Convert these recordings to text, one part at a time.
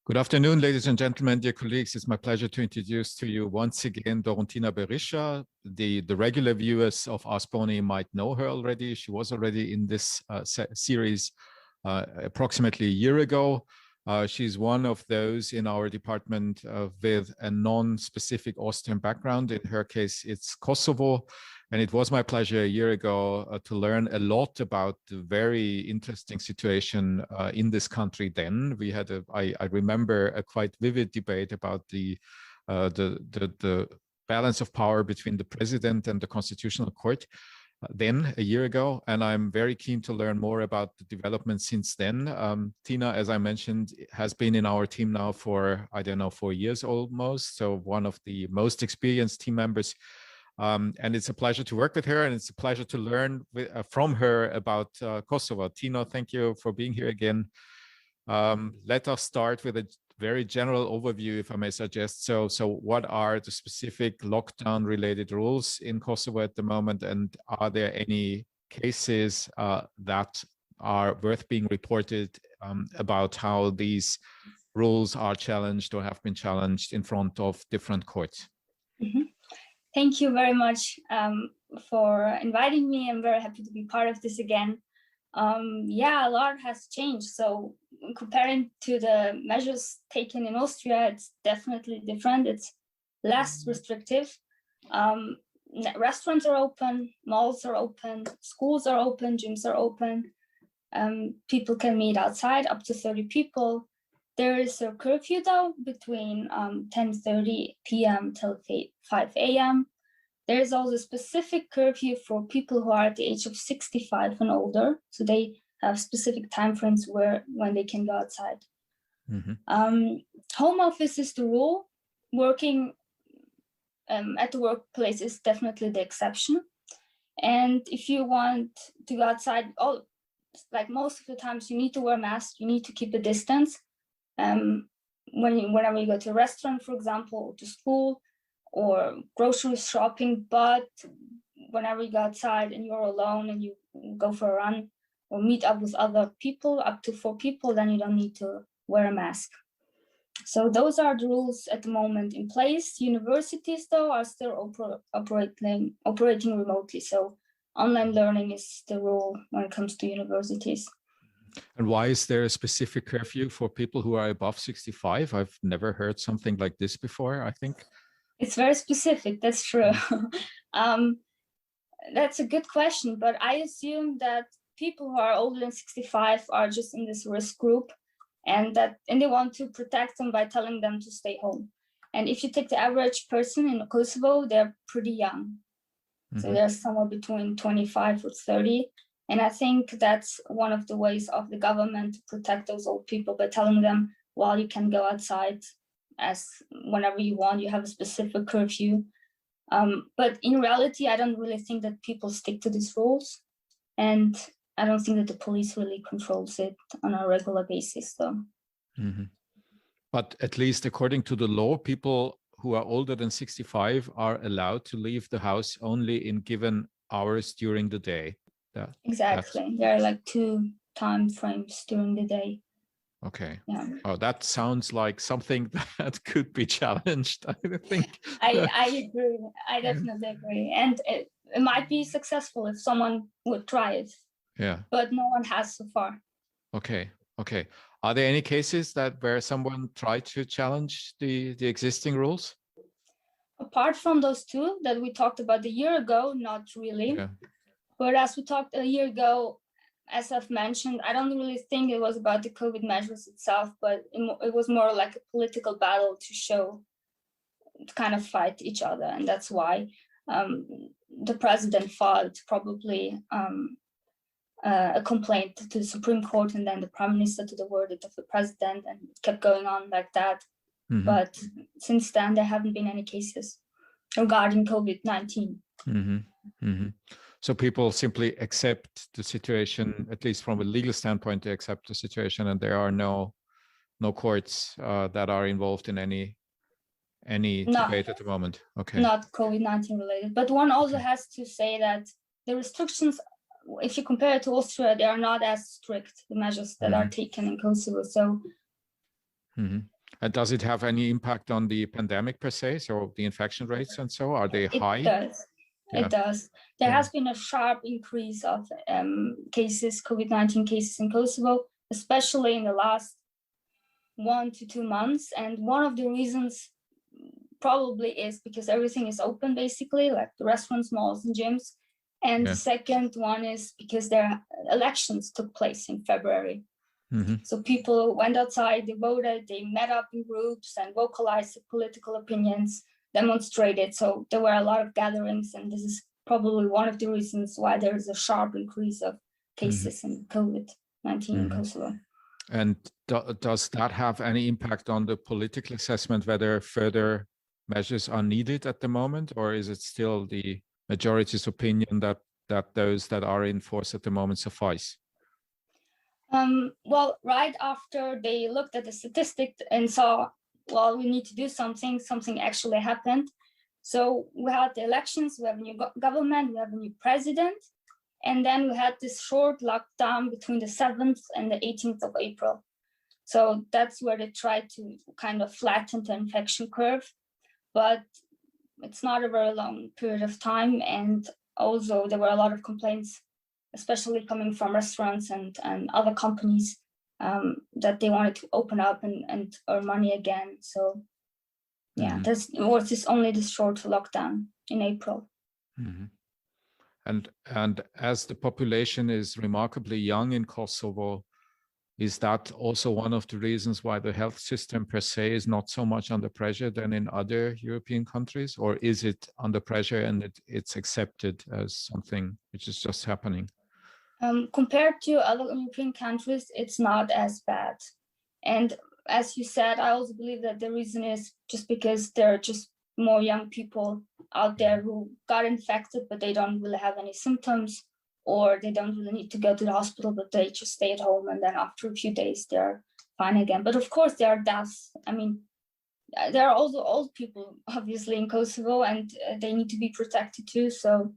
Good afternoon, ladies and gentlemen, dear colleagues. It's my pleasure to introduce to you once again Doruntina Berisha. The regular viewers of Ask Boni might know her already. She was already in this series approximately a year ago. She's one of those in our department with a non-specific Austrian background. In her case, it's Kosovo. And it was my pleasure a year ago to learn a lot about the very interesting situation in this country then. We had, I remember, a quite vivid debate about the balance of power between the president and the constitutional court then, a year ago. And I'm very keen to learn more about the development since then. Tina, as I mentioned, has been in our team now for, 4 years almost. So one of the most experienced team members. And it's a pleasure to work with her, and it's a pleasure to learn from her about Kosovo. Tina, thank you for being here again. Let us start with a very general overview, if I may suggest. So what are the specific lockdown-related rules in Kosovo at the moment, and are there any cases that are worth being reported about how these rules are challenged or have been challenged in front of different courts? Mm-hmm. Thank you very much for inviting me. I'm very happy to be part of this again. Yeah, a lot has changed. So comparing to the measures taken in Austria, it's definitely different. It's less restrictive. Restaurants are open, malls are open, schools are open, gyms are open. People can meet outside, up to 30 people. There is a curfew though between 10:30 p.m. till 5 a.m. There is also a specific curfew for people who are at the age of 65 and older. So they have specific time frames when they can go outside. Mm-hmm. Home office is the rule. Working at the workplace is definitely the exception. And if you want to go outside, like most of the times, you need to wear a mask. You need to keep a distance. Whenever you go to a restaurant, for example, or to school or grocery shopping, but whenever you go outside and you're alone and you go for a run or meet up with other people, up to 4 people, then you don't need to wear a mask. So those are the rules at the moment in place. Universities, though, are still operating remotely. So online learning is the rule when it comes to universities. And why is there a specific curfew for people who are above 65? I've never heard something like this before, I think. It's very specific, that's true. That's a good question, but I assume that people who are older than 65 are just in this risk group and they want to protect them by telling them to stay home. And if you take the average person in Kosovo, they're pretty young. Mm-hmm. So they're somewhere between 25 or 30. And I think that's one of the ways of the government to protect those old people by telling them, well, you can go outside as whenever you want, you have a specific curfew. But in reality, I don't really think that people stick to these rules. And I don't think that the police really controls it on a regular basis, though. Mm-hmm. But at least according to the law, people who are older than 65 are allowed to leave the house only in given hours during the day. Exactly. There are like 2 time frames during the day. Okay. Yeah. Oh, that sounds like something that could be challenged, I think. I agree. I definitely agree. And it might be successful if someone would try it. Yeah. But no one has so far. Okay. Okay. Are there any cases where someone tried to challenge the existing rules? Apart from those 2 that we talked about a year ago, not really. Yeah. But as we talked a year ago, as I've mentioned, I don't really think it was about the COVID measures itself, but it was more like a political battle to kind of fight each other. And that's why the president filed probably a complaint to the Supreme Court and then the prime minister to the verdict of the president, and it kept going on like that. Mm-hmm. But since then, there haven't been any cases regarding COVID-19. Mm-hmm. Mm-hmm. So people simply accept the situation, at least from a legal standpoint, they accept the situation, and there are no courts that are involved in any debate at the moment. Okay. Not COVID-19 related, but one also has to say that the restrictions, if you compare it to Austria, they are not as strict, the measures that are taken in Kosovo. So And does it have any impact on the pandemic per se? So the infection rates and so, are they high? It does. Yeah. It does. There has been a sharp increase of cases, COVID-19 cases in Kosovo, especially in the last 1 to 2 months. And one of the reasons probably is because everything is open, basically, like the restaurants, malls, and gyms. And the second one is because their elections took place in February. So people went outside, they voted, they met up in groups and vocalized their political opinions, demonstrated. So there were a lot of gatherings, and this is probably one of the reasons why there is a sharp increase of cases in COVID-19 in Kosovo. And does that have any impact on the political assessment, whether further measures are needed at the moment, or is it still the majority's opinion that those that are in force at the moment suffice? Well, right after they looked at the statistics and saw, well, we need to do something actually happened. So we had the elections, we have a new government, we have a new president, and then we had this short lockdown between the 7th and the 18th of April. So that's where they tried to kind of flatten the infection curve, but it's not a very long period of time. And also there were a lot of complaints, especially coming from restaurants and other companies, that they wanted to open up and earn money again. So yeah, this was only this short lockdown in April. And as the population is remarkably young in Kosovo, is that also one of the reasons why the health system per se is not so much under pressure than in other European countries? Or is it under pressure and it's accepted as something which is just happening? Compared to other European countries, it's not as bad. And as you said, I also believe that the reason is just because there are just more young people out there who got infected, but they don't really have any symptoms, or they don't really need to go to the hospital, but they just stay at home, and then after a few days, they're fine again. But of course, there are deaths. I mean, there are also old people, obviously, in Kosovo, and they need to be protected too. So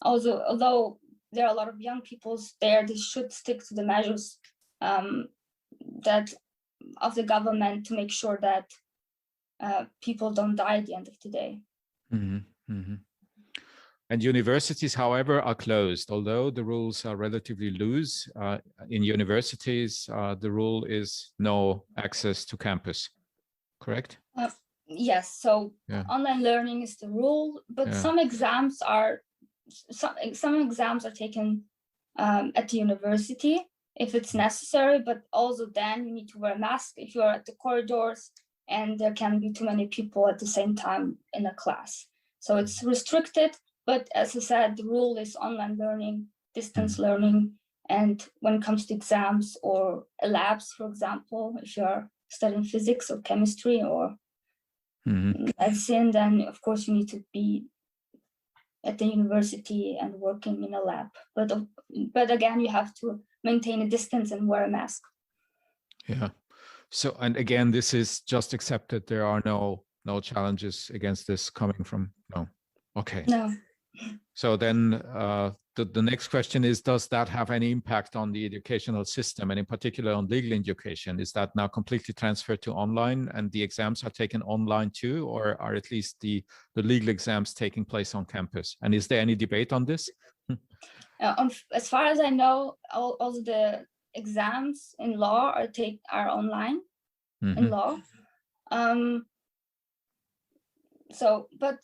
also, although there are a lot of young people there, they should stick to the measures that of the government to make sure that people don't die at the end of the day. And universities, however, are closed. Although the rules are relatively loose, in universities, the rule is no access to campus, correct? Yes, so online learning is the rule, but some exams are taken at the university if it's necessary, but also then you need to wear a mask if you're at the corridors, and there can be too many people at the same time in a class. So it's restricted, but as I said, the rule is online learning, distance learning, and when it comes to exams or labs, for example, if you're studying physics or chemistry or medicine, then of course you need to be at the university and working in a lab. But again, you have to maintain a distance and wear a mask. Yeah. So, and again, this is just accepted. There are no challenges against this coming from, no. Okay. No. So then the next question is, does that have any impact on the educational system, and in particular on legal education? Is that now completely transferred to online and the exams are taken online too, or are at least the legal exams taking place on campus? And is there any debate on this? As far as I know, all the exams in law are online in law. But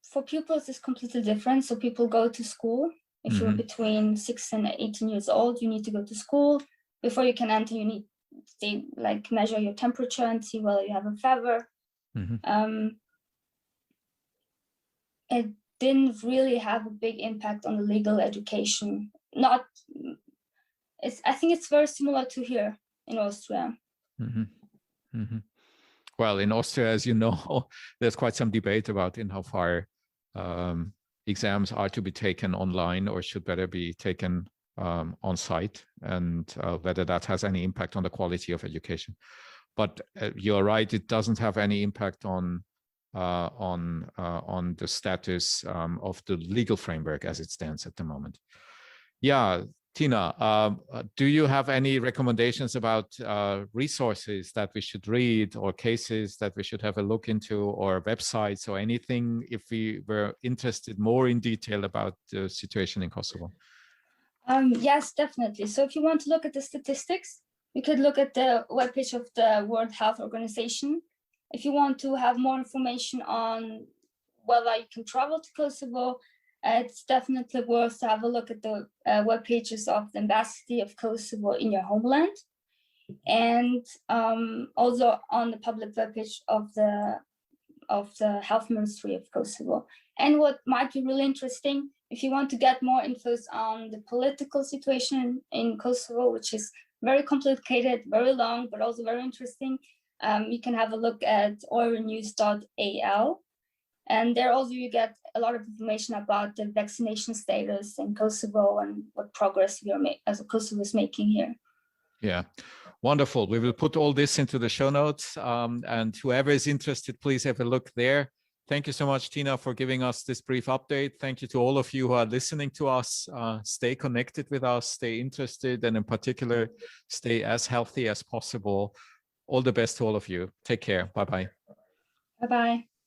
for pupils, it's completely different. So people go to school. If you're between 6 and 18 years old, you need to go to school. Before you can enter, they measure your temperature and see whether you have a fever. It didn't really have a big impact on the legal education. I think it's very similar to here in Austria. Well, in Austria, as you know, there's quite some debate about in how far exams are to be taken online or should better be taken on site, and whether that has any impact on the quality of education. But you're right; it doesn't have any impact on the status of the legal framework as it stands at the moment. Yeah, Tina, do you have any recommendations about resources that we should read, or cases that we should have a look into, or websites, or anything if we were interested more in detail about the situation in Kosovo? Yes, definitely. So if you want to look at the statistics, you could look at the webpage of the World Health Organization. If you want to have more information on whether you can travel to Kosovo, it's definitely worth to have a look at the web pages of the Embassy of Kosovo in your homeland, and also on the public webpage of the Health Ministry of Kosovo. And what might be really interesting, if you want to get more infos on the political situation in Kosovo, which is very complicated, very long, but also very interesting, you can have a look at euronews.al. And there also you get a lot of information about the vaccination status in Kosovo and what progress we are as Kosovo is making here. Yeah, wonderful. We will put all this into the show notes, and whoever is interested, please have a look there. Thank you so much, Tina, for giving us this brief update. Thank you to all of you who are listening to us. Stay connected with us, stay interested, and in particular, stay as healthy as possible. All the best to all of you. Take care. Bye-bye. Bye-bye.